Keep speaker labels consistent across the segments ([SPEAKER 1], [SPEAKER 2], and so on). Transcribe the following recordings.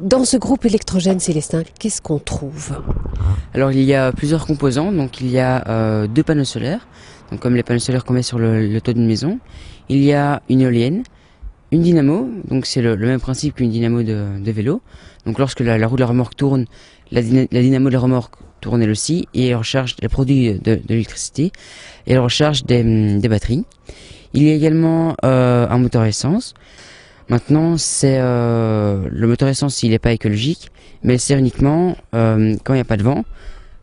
[SPEAKER 1] Dans ce groupe électrogène, Célestin, qu'est-ce qu'on trouve?
[SPEAKER 2] Alors il y a plusieurs composants, donc il y a deux panneaux solaires, donc comme les panneaux solaires qu'on met sur le toit d'une maison. Il y a une éolienne, une dynamo, donc c'est le même principe qu'une dynamo de vélo. Donc lorsque la roue de la remorque tourne, la dynamo de la remorque tourne elle aussi, et elle produit de l'électricité, et elle recharge des batteries. Il y a également un moteur essence. Maintenant, le moteur essence, il n'est pas écologique, mais il sert uniquement quand il n'y a pas de vent,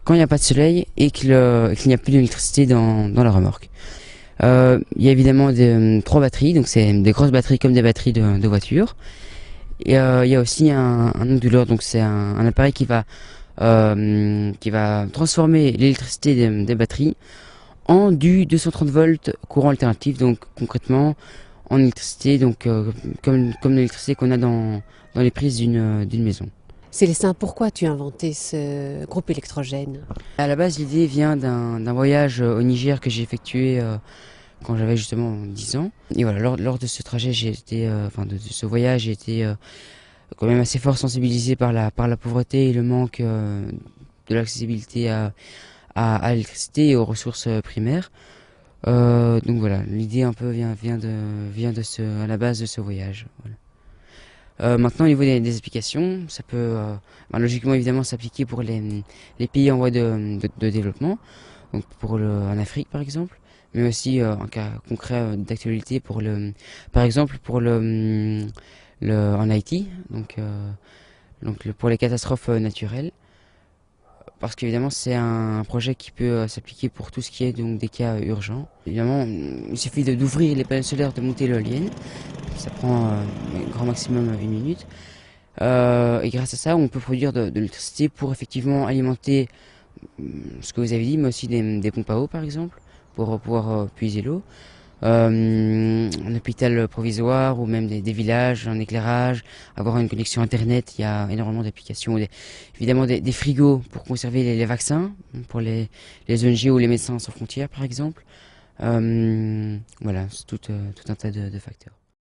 [SPEAKER 2] quand il n'y a pas de soleil et qu'il n'y a plus d'électricité dans la remorque. Il y a évidemment trois batteries, donc c'est des grosses batteries comme des batteries de voiture. Et il y a aussi un onduleur, donc c'est un appareil qui va transformer l'électricité des batteries en du 230 volts courant alternatif, donc concrètement en électricité, donc comme l'électricité qu'on a dans les prises d'une maison.
[SPEAKER 1] Célestin, pourquoi as-tu inventé ce groupe électrogène?
[SPEAKER 2] À la base, l'idée vient d'un voyage au Niger que j'ai effectué quand j'avais justement 10 ans. Et voilà, lors de ce trajet, de ce voyage, j'ai été quand même assez fort sensibilisé par la pauvreté et le manque de l'accessibilité à l'électricité et aux ressources primaires. Donc voilà, l'idée un peu vient à la base de ce voyage. Voilà. Maintenant, au niveau des applications, ça peut logiquement évidemment s'appliquer pour les pays en voie de développement, donc en Afrique par exemple, mais aussi en cas concret d'actualité par exemple en Haïti, pour les catastrophes naturelles. Parce qu'évidemment c'est un projet qui peut s'appliquer pour tout ce qui est donc des cas urgents. Évidemment, il suffit d'ouvrir les panneaux solaires, de monter l'éolienne, ça prend grand maximum 1 minute. Et grâce à ça, on peut produire de l'électricité pour effectivement alimenter ce que vous avez dit, mais aussi des pompes à eau par exemple, pour pouvoir puiser l'eau. Un hôpital provisoire ou même des villages, un éclairage, avoir une connexion internet, il y a énormément d'applications. Évidemment des frigos pour conserver les vaccins, pour les ONG ou les médecins sans frontières par exemple. Voilà, c'est tout un tas de facteurs.